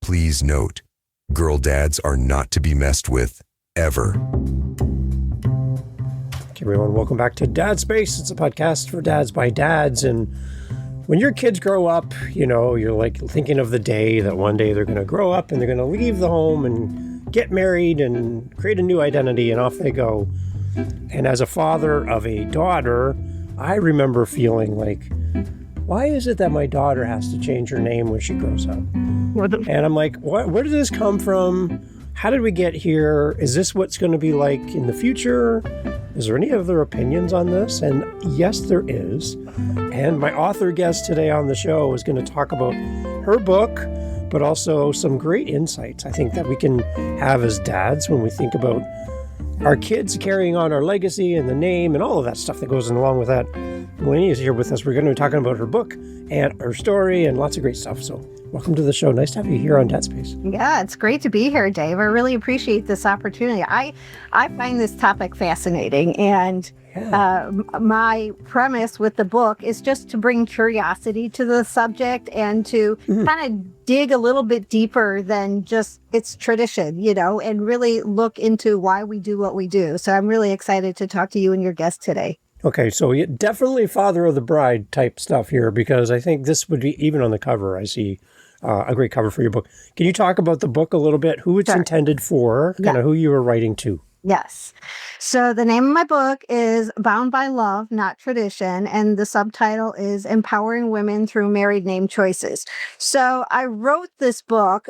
Please note, girl dads are not to be messed with, ever. Okay, everyone, welcome back to Dad Space. It's a podcast for dads by dads. And when your kids grow up, you're like thinking of the day that one day they're going to grow up and they're going to leave the home and get married and create a new identity, and off they go. And as a father of a daughter, I remember feeling like, why is it that my daughter has to change her name when she grows up? And I'm like, where did this come from? How did we get here? Is this what's going to be like in the future? Is there any other opinions on this? And yes, there is. And my author guest today on the show is going to talk about her book, but also some great insights I think that we can have as dads when we think about our kids carrying on our legacy and the name and all of that stuff that goes along with that. Melania is here with us. We're going to be talking about her book and her story and lots of great stuff. So welcome to the show. Nice to have you here on Dad Space. Yeah, it's great to be here, Dave. I really appreciate this opportunity. I find this topic fascinating, and my premise with the book is just to bring curiosity to the subject and to kind of dig a little bit deeper than just its tradition, and really look into why we do what we do. So I'm really excited to talk to you and your guest today. Okay, so definitely father of the bride type stuff here, because I think this would be, even on the cover, I see a great cover for your book. Can you talk about the book a little bit, who it's intended for, kind of who you were writing to? Yes. So the name of my book is Bound by Love, Not Tradition, and the subtitle is Empowering Women Through Married Name Choices. So I wrote this book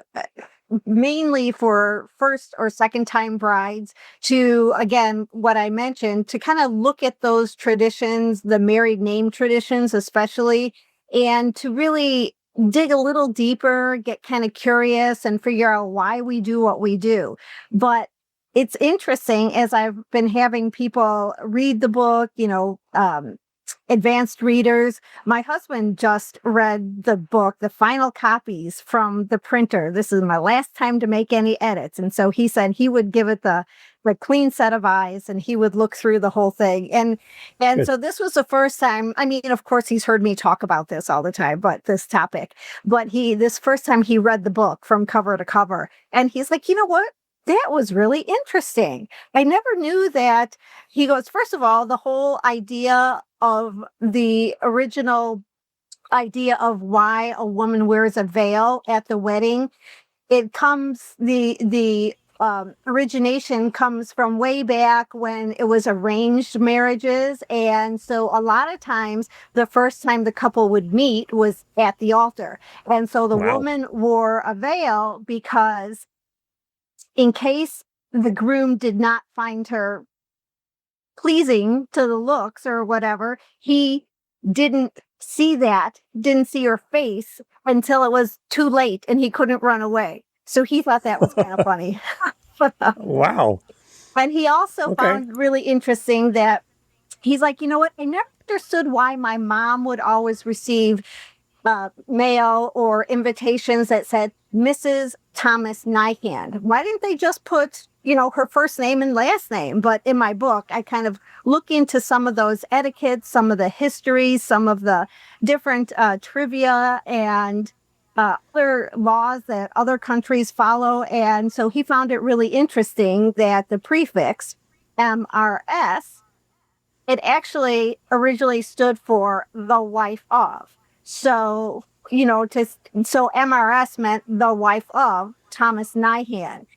mainly for first or second time brides to, again, what I mentioned, to kind of look at those traditions, the married name traditions especially, and to really dig a little deeper, get kind of curious and figure out why we do what we do. But it's interesting, as I've been having people read the book, advanced readers. My husband just read the book, the final copies from the printer. This is my last time to make any edits. And so he said he would give it the clean set of eyes and he would look through the whole thing. And so this was the first time. I mean, of course, he's heard me talk about this all the time, but this topic. But this first time he read the book from cover to cover. And he's like, you know what? That was really interesting. I never knew that. He goes, first of all, the whole idea of the original idea of why a woman wears a veil at the wedding, it comes, the origination comes from way back when it was arranged marriages. And so a lot of times, the first time the couple would meet was at the altar. And so the woman wore a veil because in case the groom did not find her pleasing to the looks or whatever, he didn't see her face until it was too late and he couldn't run away. So he thought that was kind of funny. Wow. And he also found really interesting that he's like, you know what? I never understood why my mom would always receive mail or invitations that said Mrs. Thomas Nyhand. Why didn't they just put, her first name and last name? But in my book, I kind of look into some of those etiquettes, some of the histories, some of the different trivia and other laws that other countries follow. And so he found it really interesting that the prefix MRS, it actually originally stood for the wife of. So, so MRS meant the wife of Thomas Nyhand,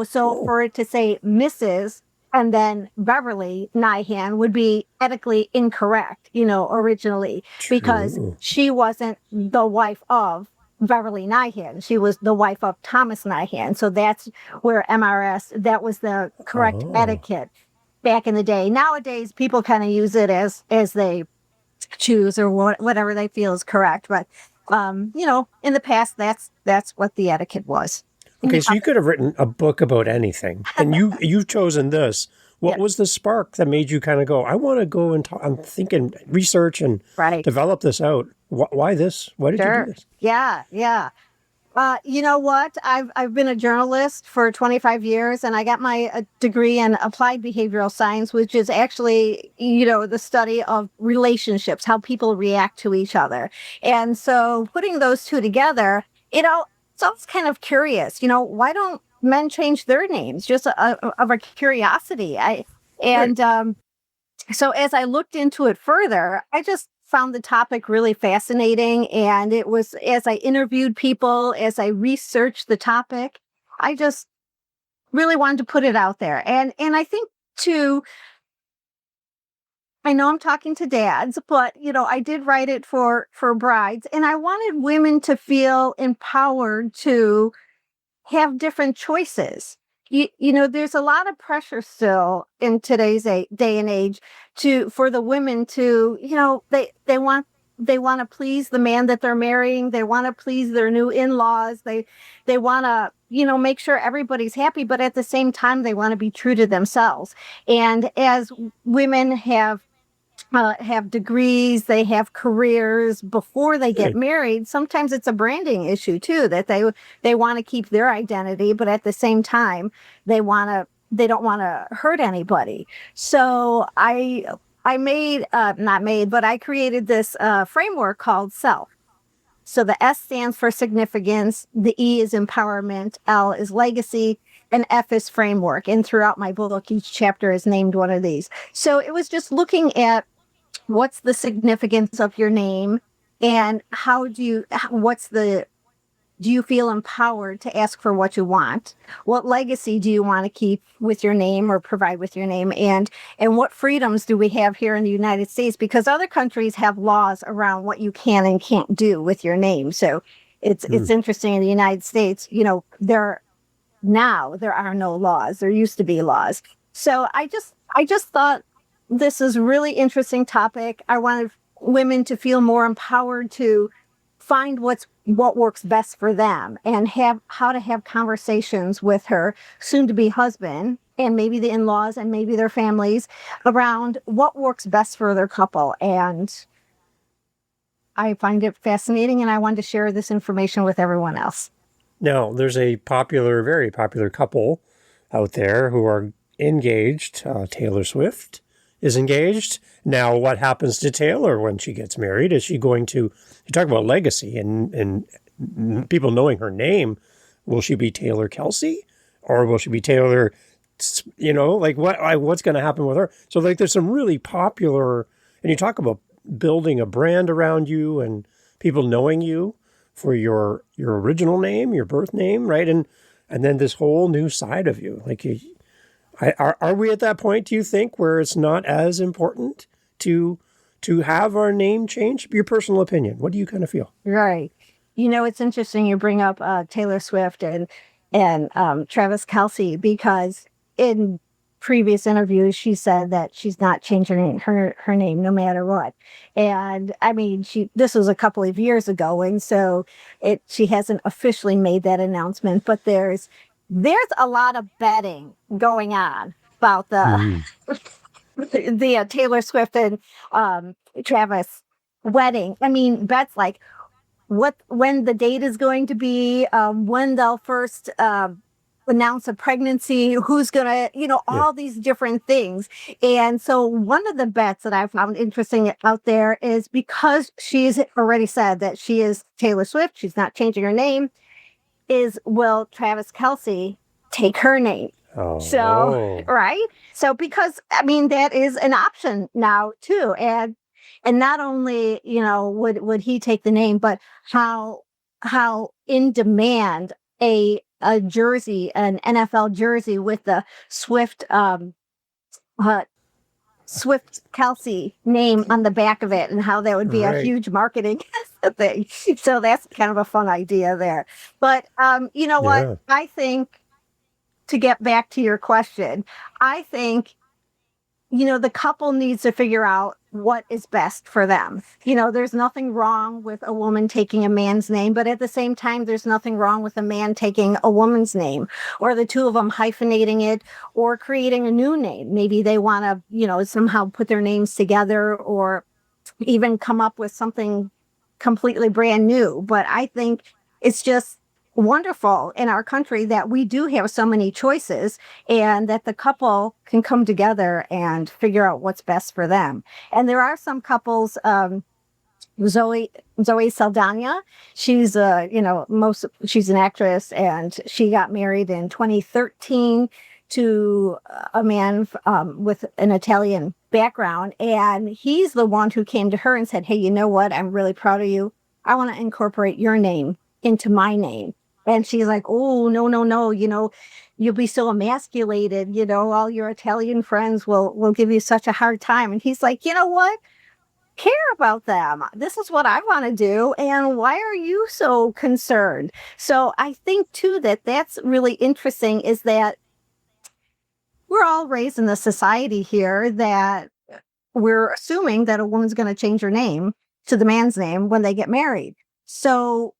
so for it to say Mrs. and then Beverly Nyhand would be ethically incorrect, originally, because she wasn't the wife of Beverly Nyhand. She was the wife of Thomas Nyhand. So that's where MRS, that was the correct etiquette back in the day. Nowadays, people kind of use it as they choose or whatever they feel is correct. But, in the past, that's what the etiquette was. Okay, so you could have written a book about anything, and you've chosen this. What was the spark that made you kind of go, I want to go and talk, I'm thinking research and develop this out? Why this? Why did you do this? Yeah. You know what? I've been a journalist for 25 years, and I got my degree in applied behavioral science, which is actually, the study of relationships, how people react to each other. And so putting those two together, was kind of curious, why don't men change their names? Just of a curiosity. So as I looked into it further, I just found the topic really fascinating. And it was, as I interviewed people, as I researched the topic, I just really wanted to put it out there. And I think too, I know I'm talking to dads, but I did write it for brides, and I wanted women to feel empowered to have different choices. There's a lot of pressure still in today's day and age for the women to, they want to please the man that they're marrying. They want to please their new in-laws. They want to, make sure everybody's happy, but at the same time, they want to be true to themselves. And as women have degrees, they have careers before they get married. Sometimes it's a branding issue too, that they want to keep their identity, but at the same time, they don't want to hurt anybody. So I created this framework called SELF. So the S stands for significance, the E is empowerment, L is legacy, and F is framework. And throughout my book, each chapter is named one of these. So it was just looking at what's the significance of your name, and do you feel empowered to ask for what you want? What legacy do you want to keep with your name or provide with your name? And what freedoms do we have here in the United States? Because other countries have laws around what you can and can't do with your name. So it's interesting in the United States, there are no laws. There used to be laws. So I just thought this is a really interesting topic. I wanted women to feel more empowered to find what works best for them, and how to have conversations with her soon-to-be husband and maybe the in-laws and maybe their families around what works best for their couple. And I find it fascinating, and I wanted to share this information with everyone else. Now, there's a very popular couple out there who are engaged. Taylor Swift is engaged. Now, what happens to Taylor when she gets married? Is she going to, you talk about legacy and people knowing her name, will she be Taylor Kelce? Or will she be Taylor, what's going to happen with her? So there's some really popular, and you talk about building a brand around you and people knowing you for your original name, your birth name, right? And then this whole new side of you. Are we at that point, do you think, where it's not as important to have our name changed? Your personal opinion. What do you kind of feel? Right. It's interesting you bring up Taylor Swift and Travis Kelce, because in previous interviews, she said that she's not changing her name no matter what. And I mean, this was a couple of years ago, and so she hasn't officially made that announcement, but there's a lot of betting going on about the Taylor Swift and Travis wedding. I mean, bets like when the date is going to be, when they'll first announce a pregnancy, who's gonna, all these different things. And so one of the bets that I found interesting out there is, because she's already said that she is Taylor Swift, she's not changing her name, will Travis Kelce take her name? Oh. So, right? So, because, I mean, that is an option now too. And not only, would he take the name, but how in demand a jersey, an NFL jersey with the Swift Kelce name on the back of it, and how that would be a huge marketing thing. So that's kind of a fun idea there. But what? I think, to get back to your question, I think, the couple needs to figure out what is best for them. There's nothing wrong with a woman taking a man's name, but at the same time, there's nothing wrong with a man taking a woman's name, or the two of them hyphenating it or creating a new name. Maybe they want to, somehow put their names together, or even come up with something completely brand new. But I think it's just wonderful in our country that we do have so many choices, and that the couple can come together and figure out what's best for them. And there are some couples, Zoe Saldana. She's she's an actress, and she got married in 2013 to a man with an Italian background, and he's the one who came to her and said, "Hey, you know what? I'm really proud of you. I want to incorporate your name into my name." And she's like, "Oh, no, no, no, you'll be so emasculated, all your Italian friends will give you such a hard time." And he's like, "You know what? Care about them. This is what I want to do. And why are you so concerned?" So I think too that's really interesting, is that we're all raised in a society here that we're assuming that a woman's going to change her name to the man's name when they get married. So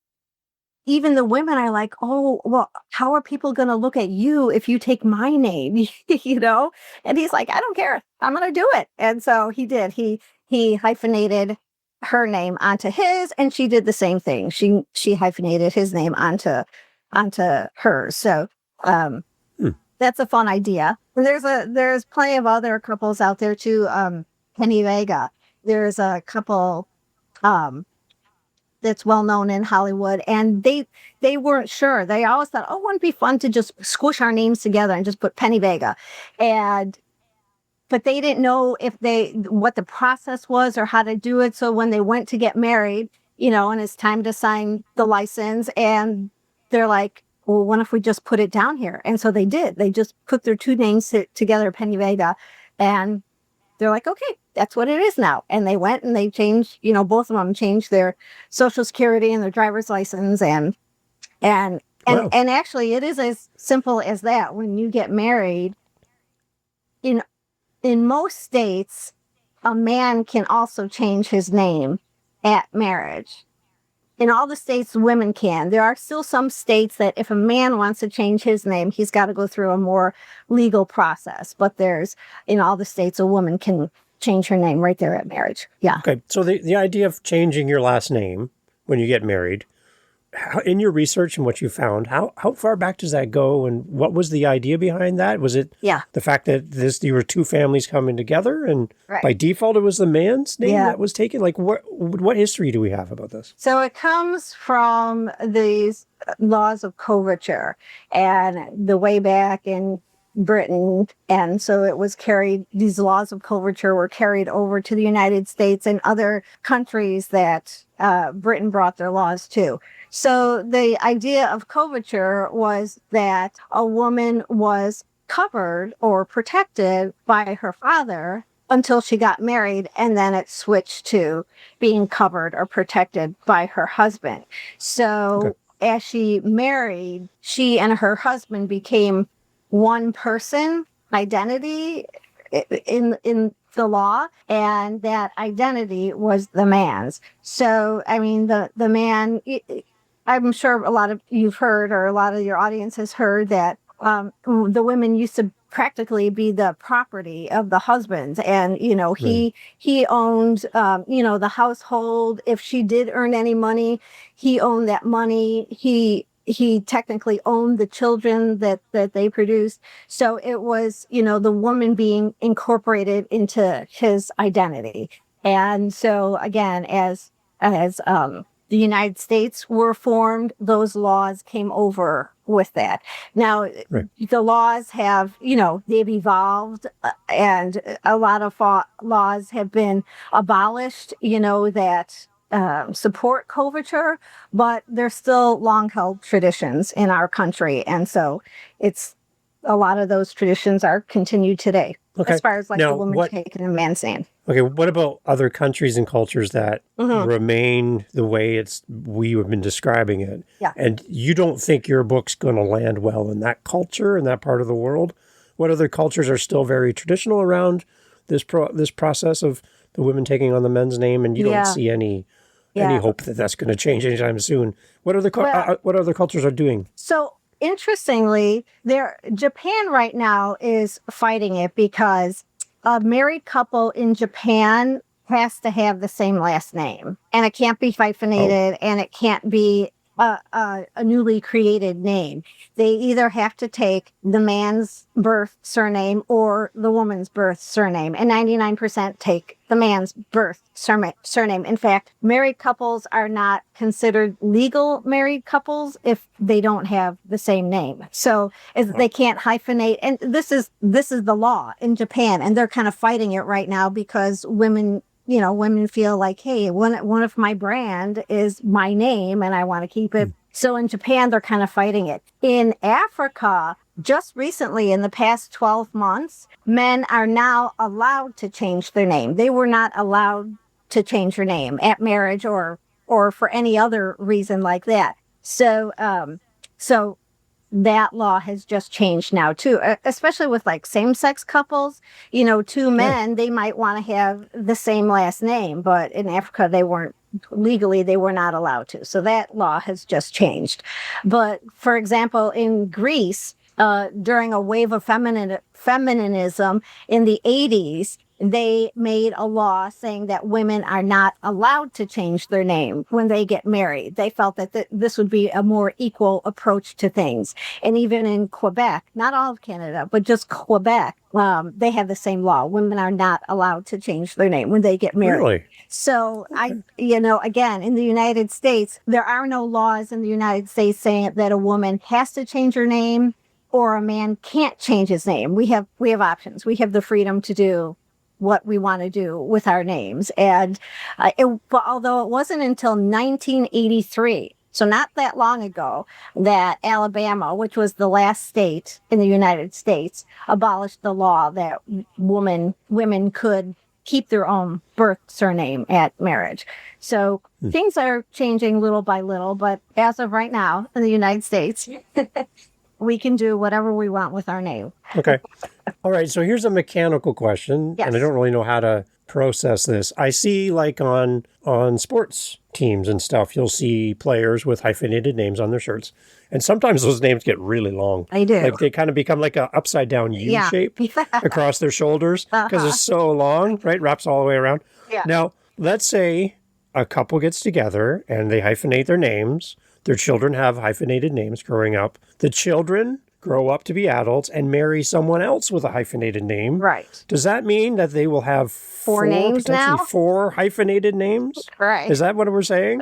even the women are like, "Oh, well, how are people going to look at you if you take my name?" And he's like, "I don't care. I'm going to do it." And so he did. He hyphenated her name onto his, and she did the same thing. She hyphenated his name onto hers. So that's a fun idea. And there's plenty of other couples out there too. Penny Vega. There's a couple that's well known in Hollywood, and they weren't sure. They always thought, "Oh, wouldn't it be fun to just squish our names together and just put Penny Vega?" But they didn't know what the process was or how to do it. So when they went to get married, and it's time to sign the license, and they're like, "Well, what if we just put it down here?" And so they did. They just put their two names together, Penny Vega, and they're like, "Okay, that's what it is now." And they went and they changed, both of them changed their Social Security and their driver's license, and Wow. actually it is as simple as that. When you get married, in most states, a man can also change his name at marriage. In all the states, women can. There are still some states that if a man wants to change his name, he's got to go through a more legal process. But in all the states, a woman can change her name right there at marriage. Yeah. Okay. So the idea of changing your last name when you get married, in your research and what you found, how far back does that go, and what was the idea behind that? Was it the fact that you were two families coming together, and by default it was the man's name that was taken? Like what history do we have about this? So it comes from these laws of coverture, and the way back in Britain, and so it was carried. These laws of coverture were carried over to the United States and other countries that Britain brought their laws to. So the idea of coverture was that a woman was covered or protected by her father until she got married, and then it switched to being covered or protected by her husband. So as she married, she and her husband became one person identity in the law, and that identity was the man's. So, I mean, the man, I'm sure a lot of you've heard, or a lot of your audience has heard, that the women used to practically be the property of the husband, and he owned the household. If she did earn any money, he owned that money. He technically owned the children that they produced. So it was, the woman being incorporated into his identity. And so again, as the United States were formed, those laws came over with that. Now, the laws have, they've evolved, and a lot of laws have been abolished, that support coverture, but there's still long-held traditions in our country. And so a lot of those traditions are continued today, as far as the woman taking a man's name. Okay, what about other countries and cultures that remain the way we have been describing it? Yeah. And you don't think your book's going to land well in that culture, in that part of the world? What other cultures are still very traditional around this process of the women taking on the men's name, and you don't see any hope that that's going to change anytime soon? What other cultures are doing? So interestingly, Japan right now is fighting it, because a married couple in Japan has to have the same last name, and it can't be hyphenated, and it can't be a newly created name. They either have to take the man's birth surname or the woman's birth surname, and 99% take the man's birth surname. In fact, married couples are not considered legal married couples if they don't have the same name. So they can't hyphenate, and this is the law in Japan, and they're kind of fighting it right now because women feel like, hey, one of my brand is my name and I want to keep it. So in Japan, they're kind of fighting it. In Africa, just recently, in the past 12 months, men are now allowed to change their name. They were not allowed to change their name at marriage or for any other reason like that. So that law has just changed now too, especially with like same-sex couples. Two men, they might want to have the same last name, but in Africa they were not allowed to. So that law has just changed. But for example, in Greece, during a wave of feminism in the 80s, they made a law saying that women are not allowed to change their name when they get married. They felt that this would be a more equal approach to things. And even in Quebec, not all of Canada, but just Quebec, they have the same law. Women are not allowed to change their name when they get married. Really? So again, in the United States, there are no laws in the United States saying that a woman has to change her name or a man can't change his name. We have options. We have the freedom to do what we want to do with our names. And but although it wasn't until 1983, so not that long ago, that Alabama, which was the last state in the United States, abolished the law that women could keep their own birth surname at marriage. So things are changing little by little, but as of right now in the United States, we can do whatever we want with our name. Okay. All right. So here's a mechanical question, Yes. and I don't really know how to process this. I see like on sports teams and stuff, you'll see players with hyphenated names on their shirts. And sometimes those names get really long. They do. Like they kind of become like a upside down U shape across their shoulders because it's so long, right? Wraps all the way around. Yeah. Now, let's say a couple gets together and they hyphenate their names. Their children have hyphenated names growing up. The children grow up to be adults and marry someone else with a hyphenated name. Right. Does that mean that they will have Four names potentially now? 4 hyphenated names? Right. Is that what we're saying?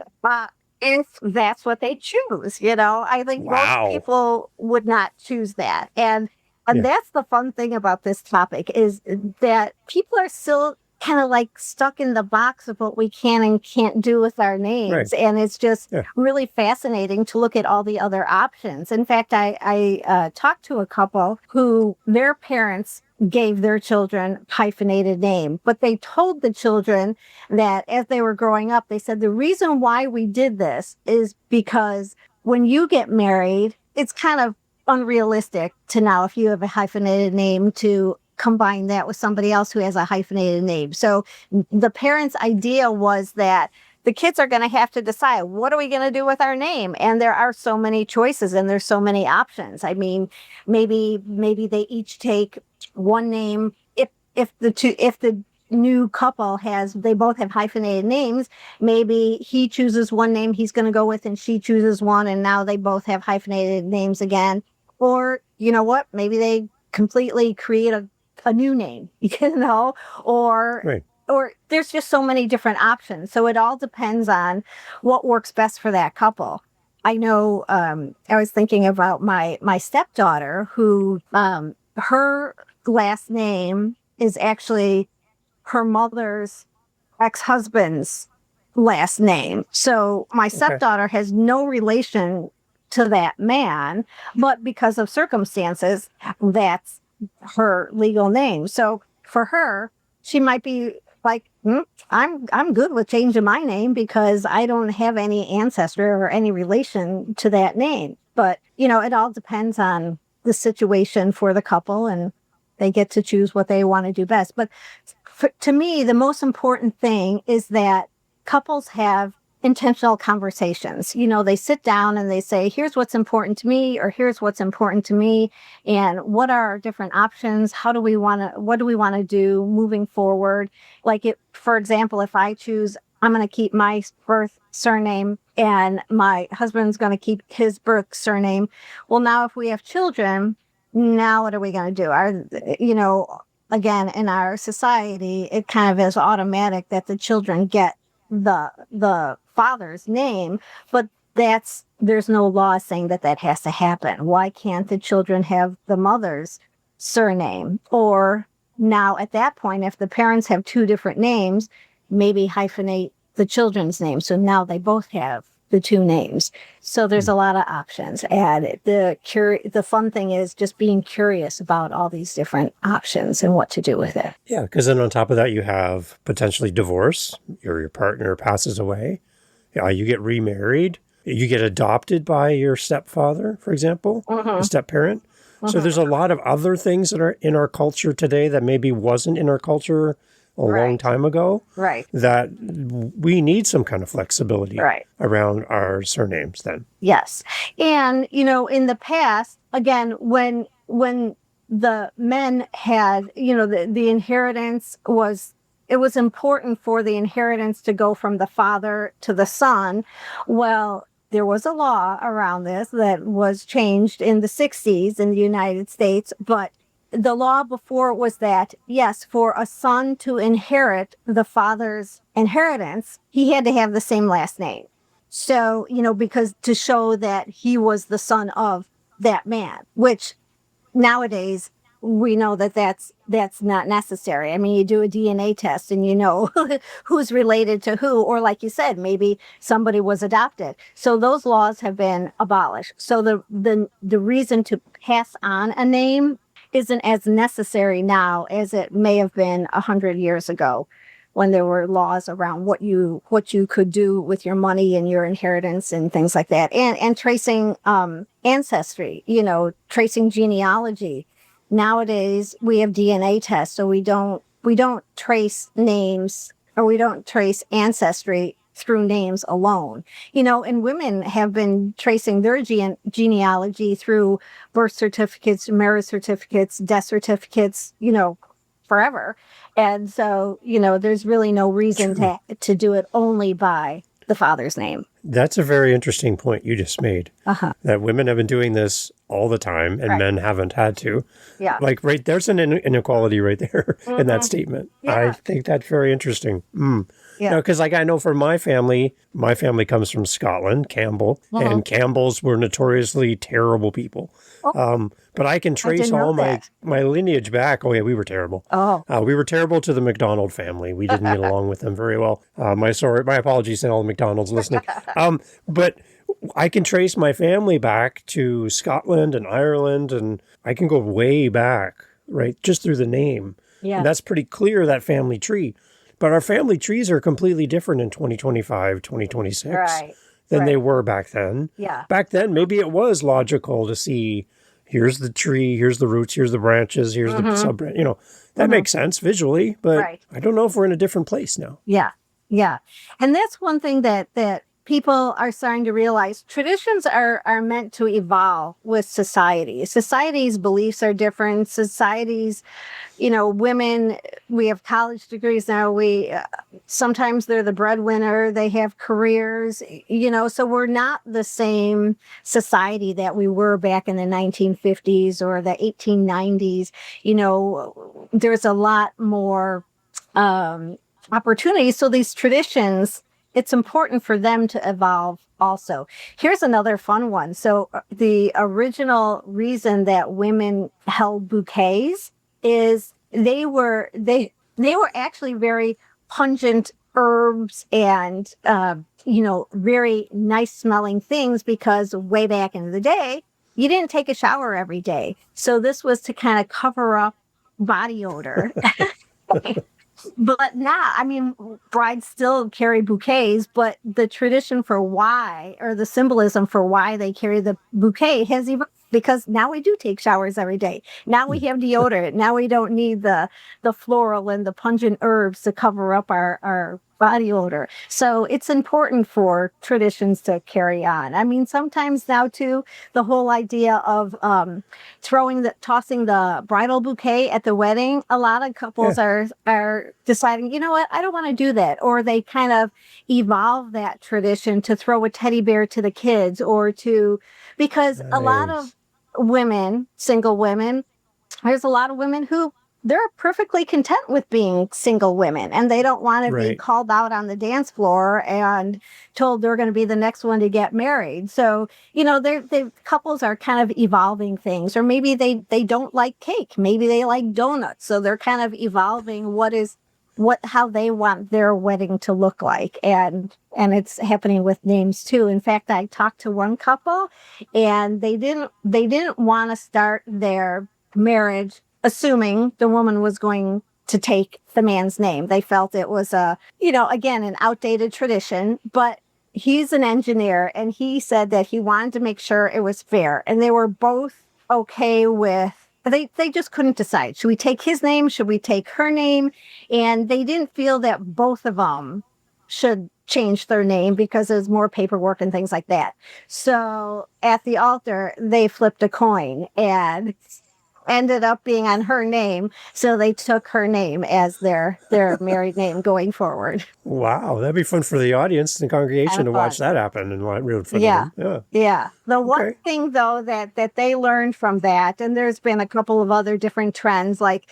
If that's what they choose, I think Wow. most people would not choose that. And that's the fun thing about this topic is that people are still kind of like stuck in the box of what we can and can't do with our names. Right. And it's just really fascinating to look at all the other options. In fact, I talked to a couple who their parents gave their children hyphenated name, but they told the children that as they were growing up, they said the reason why we did this is because when you get married, it's kind of unrealistic to now, if you have a hyphenated name, to combine that with somebody else who has a hyphenated name. So the parents' idea was that the kids are going to have to decide, what are we going to do with our name? And there are so many choices and there's so many options. I mean, maybe they each take one name. If the new couple they both have hyphenated names, maybe he chooses one name he's going to go with and she chooses one, and now they both have hyphenated names again. Or, you know what? Maybe they completely create a new name, or Right. or there's just so many different options. So it all depends on what works best for that couple. I know I was thinking about my stepdaughter who her last name is actually her mother's ex-husband's last name. So my stepdaughter has no relation to that man, but because of circumstances, that's her legal name. So for her, she might be like, I'm good with changing my name because I don't have any ancestor or any relation to that name. But, it all depends on the situation for the couple, and they get to choose what they want to do best. But to me, the most important thing is that couples have intentional conversations. They sit down and they say, here's what's important to me, or here's what's important to me, and what are our different options? What do we want to do moving forward? Like for example, if I choose, I'm going to keep my birth surname and my husband's going to keep his birth surname. Well, now if we have children, now what are we going to do? Again, in our society, it kind of is automatic that the children get the father's name, but there's no law saying that has to happen. Why can't the children have the mother's surname? Or now at that point, if the parents have two different names, maybe hyphenate the children's name. So now they both have the two names. So there's a lot of options added. The fun thing is just being curious about all these different options and what to do with it. Yeah, because then on top of that, you have potentially divorce. Your partner passes away. You get remarried. You get adopted by your stepfather, for example, a step-parent. So there's a lot of other things that are in our culture today that maybe wasn't in our culture a long time ago. Right. That we need some kind of flexibility around our surnames then. Yes. And, in the past, again, when the men had, the inheritance it was important for the inheritance to go from the father to the son. Well, there was a law around this that was changed in the 60s in the United States, but the law before was that, yes, for a son to inherit the father's inheritance, he had to have the same last name. So, because to show that he was the son of that man, which nowadays we know that that's not necessary. I mean, you do a DNA test and you know who's related to who, or like you said, maybe somebody was adopted. So those laws have been abolished. So the reason to pass on a name isn't as necessary now as it may have been 100 years ago, when there were laws around what you could do with your money and your inheritance and things like that, and tracing ancestry, tracing genealogy. Nowadays we have DNA tests, so we don't trace names, or we don't trace ancestry through names alone. And women have been tracing their genealogy through birth certificates, marriage certificates, death certificates, forever. And so, there's really no reason to do it only by the father's name. That's a very interesting point you just made. That women have been doing this all the time and men haven't had to. Yeah. Like, there's an inequality right there in that statement. Yeah. I think that's very interesting. Yeah. Because I know for my family comes from Scotland, Campbell, and Campbells were notoriously terrible people. But I can trace all my lineage back. Oh, yeah, we were terrible. We were terrible to the McDonald family. We didn't get along with them very well. My apologies to all the McDonalds listening. But I can trace my family back to Scotland and Ireland, and I can go way back, right, just through the name. Yeah. And that's pretty clear, that family tree. But our family trees are completely different in 2025, 2026 than they were back then. Yeah. Back then, maybe it was logical to see, here's the tree, here's the roots, here's the branches, here's the sub-branch. That makes sense visually, but I don't know if we're in a different place now. Yeah. Yeah. And that's one thing that people are starting to realize. Traditions are meant to evolve with society. Society's beliefs are different. Society's, women, we have college degrees now. Sometimes they're the breadwinner. They have careers, so we're not the same society that we were back in the 1950s or the 1890s. There's a lot more opportunities. So these traditions, it's important for them to evolve also. Here's another fun one. So the original reason that women held bouquets is they were actually very pungent herbs and, very nice smelling things, because way back in the day, you didn't take a shower every day. So this was to kind of cover up body odor. But now, brides still carry bouquets, but the tradition for why, or the symbolism for why they carry the bouquet has even, because now we do take showers every day. Now we have deodorant. Now we don't need the floral and the pungent herbs to cover up our body odor. So it's important for traditions to carry on. I mean, sometimes now too, the whole idea of tossing the bridal bouquet at the wedding, a lot of couples are deciding, you know what, I don't want to do that. Or they kind of evolve that tradition to throw a teddy bear to the kids because a lot of women, single women, there's a lot of women who they're perfectly content with being single women, and they don't want to be called out on the dance floor and told they're going to be the next one to get married. So, the couples are kind of evolving things, or maybe they don't like cake. Maybe they like donuts. So they're kind of evolving how they want their wedding to look like. And it's happening with names too. In fact, I talked to one couple, and they didn't want to start their marriage assuming the woman was going to take the man's name. They felt it was again, an outdated tradition, but he's an engineer, and he said that he wanted to make sure it was fair. And they were both okay with, they just couldn't decide. Should we take his name? Should we take her name? And they didn't feel that both of them should change their name because there's more paperwork and things like that. So at the altar, they flipped a coin and ended up being on her name. So they took her name as their married name going forward. Wow. That'd be fun for the audience and congregation to watch that happen and root for them. Yeah. The one thing though that they learned from that, and there's been a couple of other different trends, like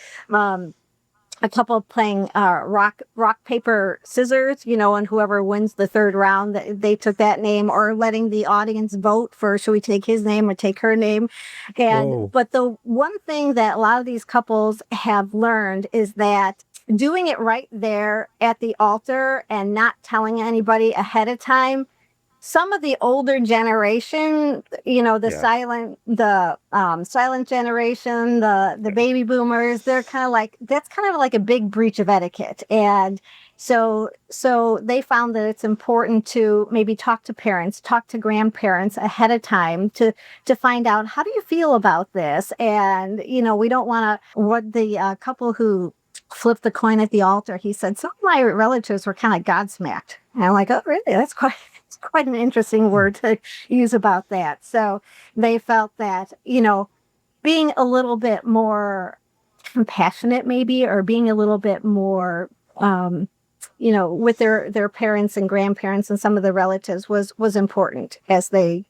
a couple playing rock, paper, scissors, and whoever wins the third round, they took that name, or letting the audience vote for, should we take his name or take her name? But the one thing that a lot of these couples have learned is that doing it right there at the altar and not telling anybody ahead of time, some of the older generation, silent generation, the baby boomers, they're kind of like, that's kind of like a big breach of etiquette. And so they found that it's important to maybe talk to parents, talk to grandparents ahead of time to find out, how do you feel about this? And, we don't want to, what the couple who flipped the coin at the altar, he said, some of my relatives were kind of godsmacked. And I'm like, oh, really? That's quite an interesting word to use about that. So they felt that, being a little bit more compassionate maybe, or being a little bit more, with their parents and grandparents and some of the relatives was important as they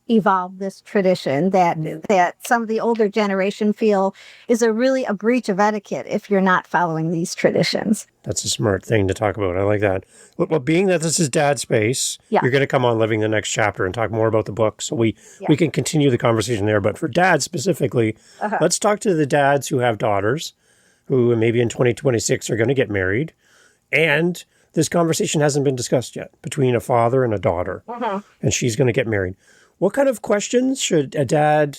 evolve this tradition that some of the older generation feel is really a breach of etiquette if you're not following these traditions. That's a smart thing to talk about. I like that. Well, being that this is Dad's Space, you're going to come on Living the Next Chapter and talk more about the book. So we can continue the conversation there. But for dads specifically, let's talk to the dads who have daughters who maybe in 2026 are going to get married. And this conversation hasn't been discussed yet between a father and a daughter. And she's going to get married. What kind of questions should a dad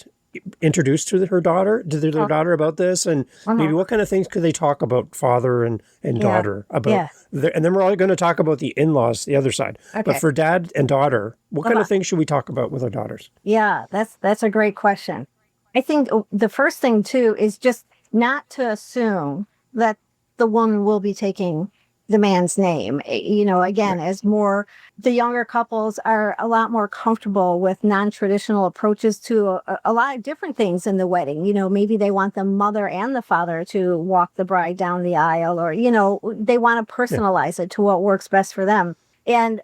introduce to their daughter, daughter about this? And maybe what kind of things could they talk about father and daughter about? And then we're all going to talk about the in-laws, the other side. But for dad and daughter, what kind of things should we talk about with our daughters? Yeah, that's a great question. I think the first thing too is just not to assume that the woman will be taking the man's name. Again, as the younger couples are a lot more comfortable with non-traditional approaches to a lot of different things in the wedding. Maybe they want the mother and the father to walk the bride down the aisle, or, they want to personalize it to what works best for them. And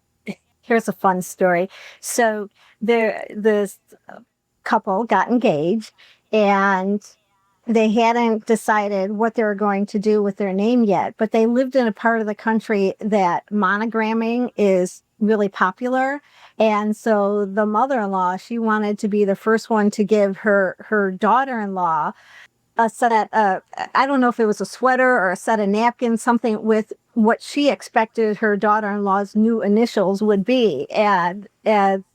here's a fun story. So this couple got engaged, and they hadn't decided what they were going to do with their name yet, but they lived in a part of the country that monogramming is really popular. And so the mother-in-law, she wanted to be the first one to give her daughter-in-law a set of, I don't know if it was a sweater or a set of napkins, something with what she expected her daughter-in-law's new initials would be. And the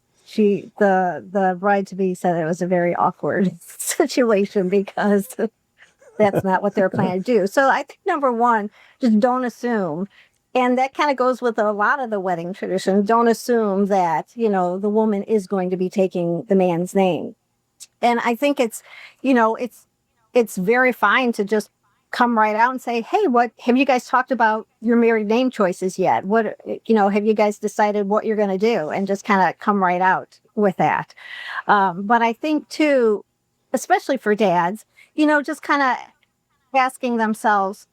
bride-to-be said it was a very awkward situation because that's not what they're planning to do. So I think number one, just don't assume. And that kind of goes with a lot of the wedding traditions. Don't assume that, the woman is going to be taking the man's name. And I think it's very fine to just come right out and say, hey, what have you guys talked about your married name choices yet? What, have you guys decided what you're going to do? And just kind of come right out with that. But I think too, especially for dads, just kind of asking themselves,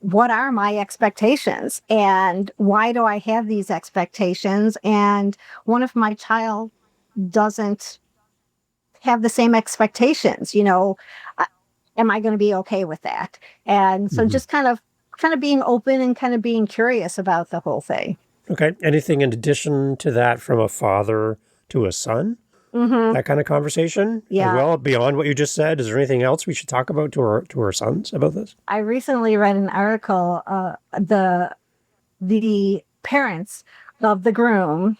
what are my expectations and why do I have these expectations? And what if my child doesn't have the same expectations? Am I going to be okay with that? And so just kind of being open and kind of being curious about the whole thing. Okay. Anything in addition to that from a father to a son? That kind of conversation? Yeah. Well, beyond what you just said, is there anything else we should talk about to our sons about this? I recently read an article, the parents of the groom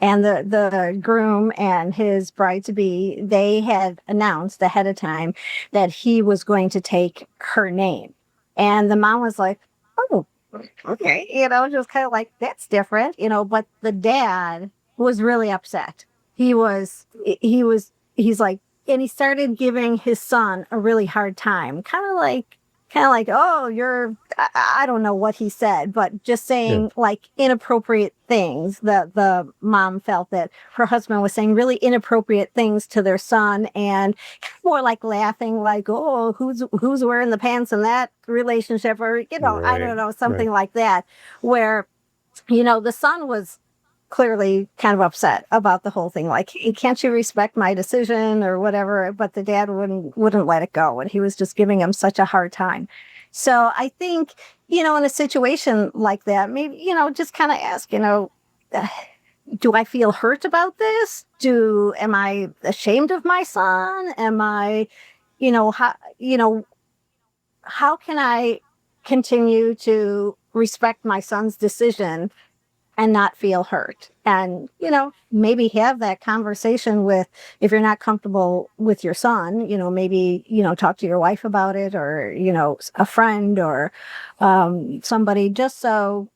and the groom and his bride-to-be, they had announced ahead of time that he was going to take her name. And the mom was like, oh, okay, just kind of like, that's different, but the dad was really upset. He's like, and he started giving his son a really hard time, kind of like, oh, I don't know what he said, but just saying like inappropriate things. The mom felt that her husband was saying really inappropriate things to their son, and more like laughing, like, oh, who's wearing the pants in that relationship, or I don't know, something like that, where the son was clearly kind of upset about the whole thing, like, can't you respect my decision or whatever? But the dad wouldn't let it go, and he was just giving him such a hard time. So I think, in a situation like that, maybe, just kind of ask, do I feel hurt about this? Am I ashamed of my son? Am I, how can I continue to respect my son's decision and not feel hurt? And, maybe have that conversation with, if you're not comfortable with your son, maybe, talk to your wife about it, or, a friend or somebody, just so,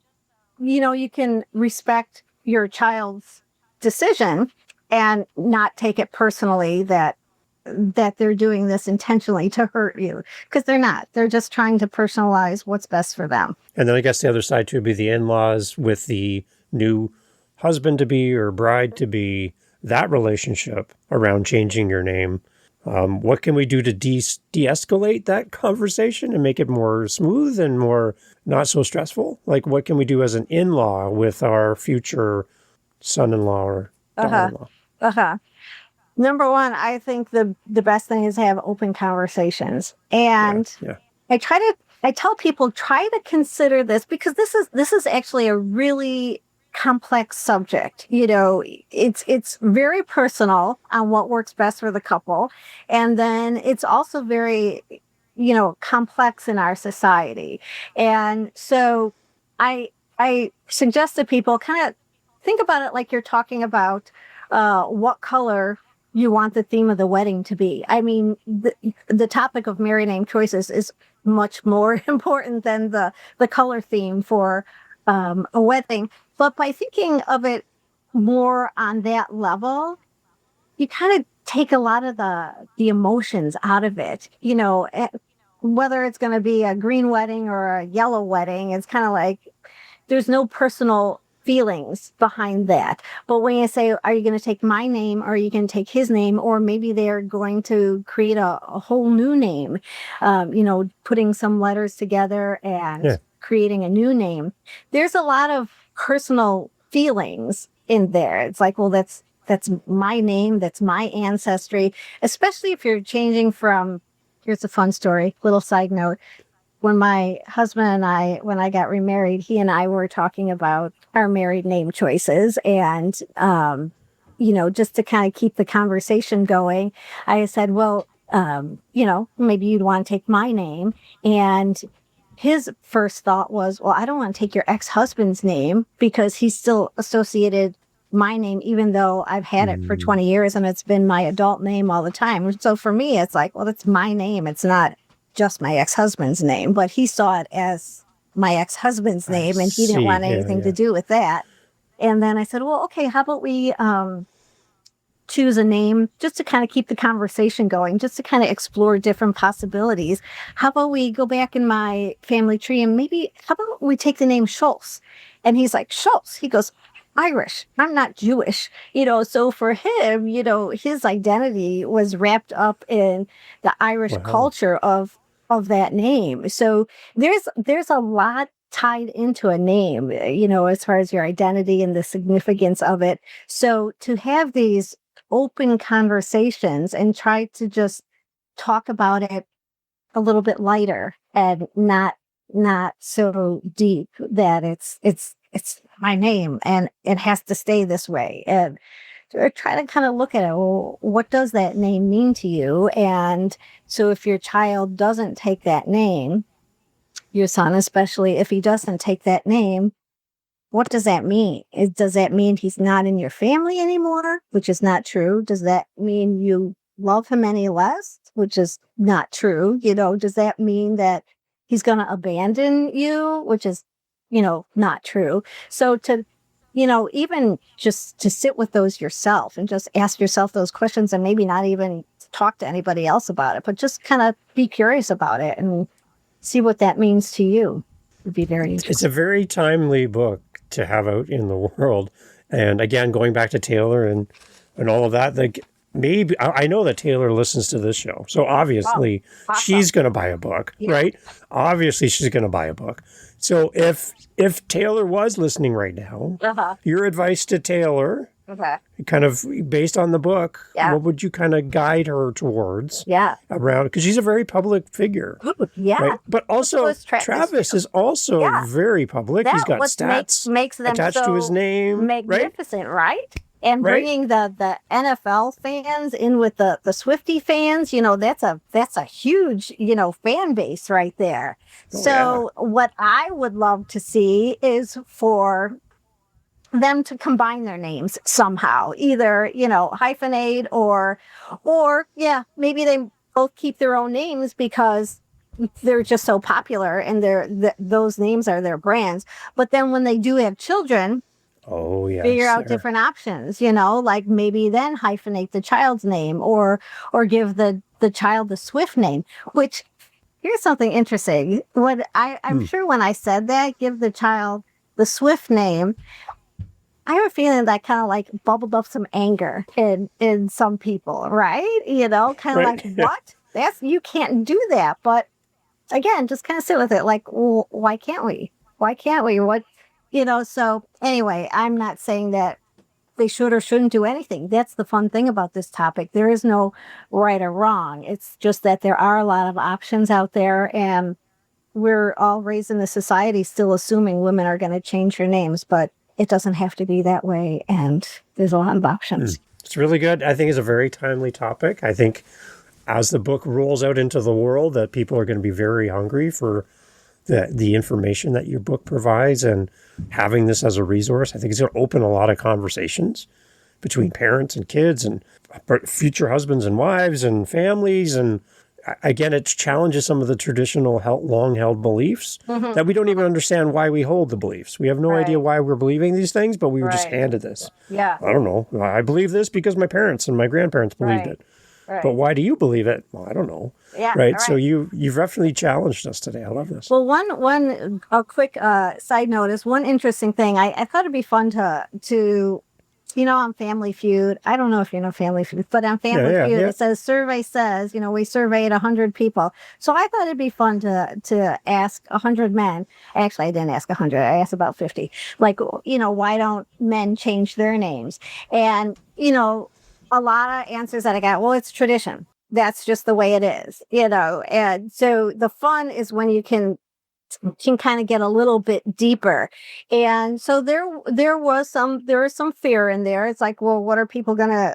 you can respect your child's decision and not take it personally that they're doing this intentionally to hurt you, because they're not. They're just trying to personalize what's best for them. And then I guess the other side too would be the in-laws with the new husband-to-be or bride-to-be, that relationship around changing your name. What can we do to de-escalate that conversation and make it more smooth and more not so stressful? Like, what can we do as an in-law with our future son-in-law or daughter-in-law? Number one, I think the best thing is to have open conversations. And I tell people, try to consider this, because this is actually a really complex subject. It's very personal on what works best for the couple. And then it's also very, complex in our society. And so I suggest that people kind of think about it like you're talking about what color you want the theme of the wedding to be. I mean, the topic of married name choices is much more important than the color theme for a wedding. But by thinking of it more on that level, you kind of take a lot of the emotions out of it. Whether it's going to be a green wedding or a yellow wedding, it's kind of like there's no personal feelings behind that. But when you say, are you going to take my name, or are you going to take his name, or maybe they're going to create a whole new name, putting some letters together and creating a new name, there's a lot of personal feelings in there. It's like, well, that's my name, that's my ancestry, especially if you're changing from, here's a fun story, little side note. When my husband and I, when I got remarried, he and I were talking about our married name choices, and, just to kind of keep the conversation going, I said, well, maybe you'd want to take my name. And his first thought was, well, I don't want to take your ex-husband's name, because he's still associated my name, even though I've had it for 20 years and it's been my adult name all the time. So for me, it's like, well, it's my name. It's not just my ex-husband's name, but he saw it as my ex-husband's name, and he didn't want anything to do with that. And then I said, well, okay, how about we choose a name just to kind of keep the conversation going, just to kind of explore different possibilities. How about we go back in my family tree and maybe how about we take the name Schultz? And he's like, Schultz. He goes, Irish. I'm not Jewish. So for him, his identity was wrapped up in the Irish culture of that name. So there's a lot tied into a name, as far as your identity and the significance of it. So to have these open conversations and try to just talk about it a little bit lighter and not so deep that it's my name and it has to stay this way. And try to kind of look at it. Well, what does that name mean to you? And so if your child doesn't take that name, your son, especially if he doesn't take that name, what does that mean? Does that mean he's not in your family anymore, which is not true? Does that mean you love him any less, which is not true? Does that mean that he's going to abandon you, which is, not true? So to, even just to sit with those yourself and just ask yourself those questions and maybe not even talk to anybody else about it, but just kind of be curious about it and see what that means to you would be very interesting. It's a very timely book to have out in the world. And again, going back to Taylor and all of that, like maybe I know that Taylor listens to this show. So obviously she's going to buy a book, right? Obviously she's going to buy a book. So if Taylor was listening right now, your advice to Taylor, kind of based on the book, what would you kind of guide her towards around? Because she's a very public figure. Right? But also Travis is also very public. He's got stats makes them attached to his name. Magnificent, right? And bringing the NFL fans in with the Swiftie fans, that's a huge, fan base right there. What I would love to see is for them to combine their names somehow, either, hyphenate or maybe they both keep their own names because they're just so popular and those names are their brands. But then when they do have children, figure out different options, like maybe then hyphenate the child's name or give the child the Swift name, which here's something interesting. I'm sure when I said that, give the child the Swift name, I have a feeling that kind of like bubbled up some anger in some people, right? Kind of like, what? You can't do that. But again, just kind of sit with it. Like, well, why can't we? Why can't we? What? So anyway, I'm not saying that they should or shouldn't do anything. That's the fun thing about this topic. There is no right or wrong. It's just that there are a lot of options out there, and we're all raised in the society still assuming women are going to change their names, but it doesn't have to be that way, and there's a lot of options. It's really good. I think it's a very timely topic. I think as the book rolls out into the world, that people are going to be very hungry for the information that your book provides, and having this as a resource, I think it's going to open a lot of conversations between parents and kids and future husbands and wives and families. And again, it challenges some of the traditional long-held beliefs that we don't even understand why we hold the beliefs. We have no idea why we're believing these things, but we were just handed this. I don't know. I believe this because my parents and my grandparents believed it. But why do you believe it? Well, I don't know. Right. So you've definitely challenged us today. I love this. Well, a quick side note is one interesting thing. I thought it'd be fun to on Family Feud. I don't know if you know Family Feud, but on Family Feud, it says, survey says, we surveyed 100 people. So I thought it'd be fun to ask 100 men. Actually, I didn't ask 100. I asked about 50. Like, why don't men change their names? And, a lot of answers that I got, well, it's tradition. That's just the way it is, and so the fun is when you can kind of get a little bit deeper. And so there was some fear in there. It's like, well, what are people gonna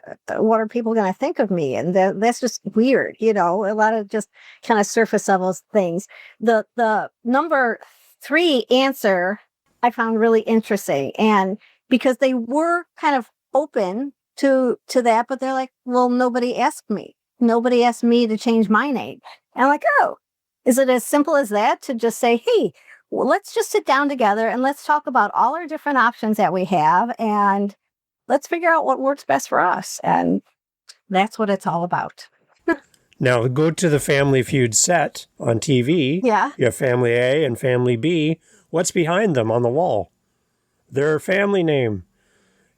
think of me? And that's just weird, a lot of just kind of surface level things. The number 3 answer I found really interesting, and because they were kind of open to that, but they're like, well, nobody asked me to change my name. And I'm like, oh, is it as simple as that, to just say, hey, well, let's just sit down together and let's talk about all our different options that we have, and let's figure out what works best for us. And that's what it's all about. Now, go to the Family Feud set on TV. Yeah. You have Family A and Family B. What's behind them on the wall? Their family name.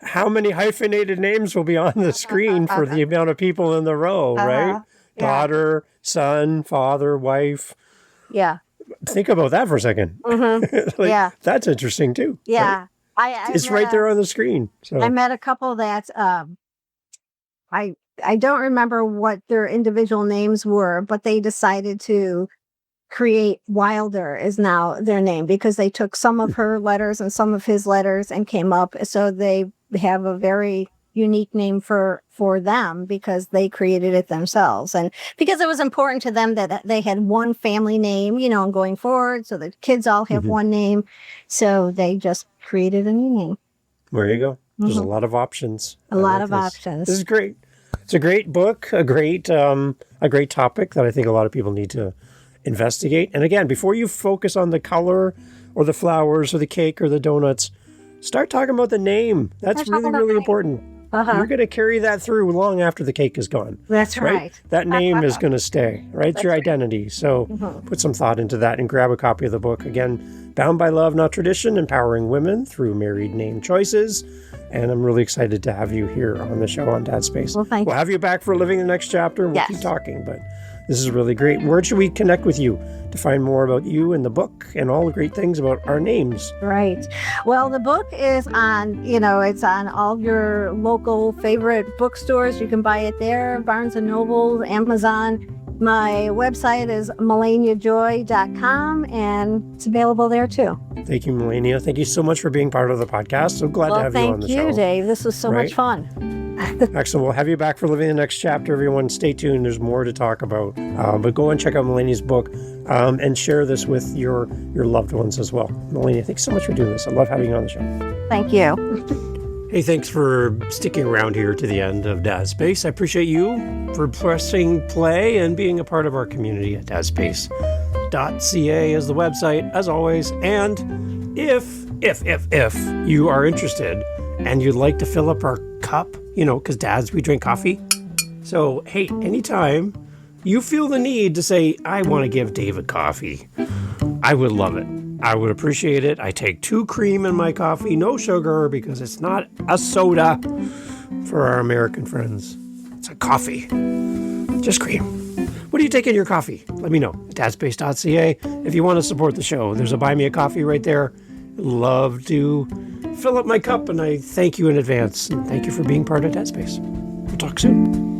How many hyphenated names will be on the screen for the amount of people in the row, right? Yeah. Daughter, son, father, wife. Yeah. Think about that for a second. Mm-hmm. Like, that's interesting too. Yeah. Right? It's right there on the screen. So I met a couple that I don't remember what their individual names were, but they decided to create Wilder is now their name because they took some of her letters and some of his letters and came up. So they have a very unique name for them because they created it themselves. And because it was important to them that they had one family name, you know, and going forward. So the kids all have one name. So they just created a new name. There you go. There's a lot of options. A lot of options. This is great. It's a great book, a great topic that I think a lot of people need to investigate. And again, before you focus on the color or the flowers or the cake or the donuts, start talking about the name. That's really important. You're going to carry that through long after the cake is gone. That's right. That name is going to stay, right? It's your identity. So put some thought into that and grab a copy of the book. Again, Bound by Love, Not Tradition, Empowering Women Through Married Name Choices. And I'm really excited to have you here on the show on Dad Space. Well, thank you. We'll have you back for Living the Next Chapter. We'll keep talking, but this is really great. Where should we connect with you to find more about you and the book and all the great things about our names? Right. Well, the book is on, it's on all your local favorite bookstores. You can buy it there, Barnes & Noble, Amazon. My website is melaniajoy.com, and it's available there too. Thank you, Melania. Thank you so much for being part of the podcast. So glad to have you on the show. Thank you, Dave. This was so much fun. Excellent. We'll have you back for Living the Next Chapter. Everyone, stay tuned. There's more to talk about. But go and check out Melania's book and share this with your loved ones as well. Melania, thanks so much for doing this. I love having you on the show. Thank you. Hey, thanks for sticking around here to the end of Dad Space. I appreciate you for pressing play and being a part of our community at dadspace.ca is the website, as always. And if you are interested and you'd like to fill up our cup, because dads, we drink coffee. So, hey, anytime you feel the need to say, I want to give David coffee, I would love it. I would appreciate it. I take 2 cream in my coffee, no sugar, because it's not a soda for our American friends. It's a coffee. Just cream. What do you take in your coffee? Let me know at dadspace.ca. If you want to support the show, there's a buy me a coffee right there. Love to fill up my cup, and I thank you in advance. And thank you for being part of Dad Space. We'll talk soon.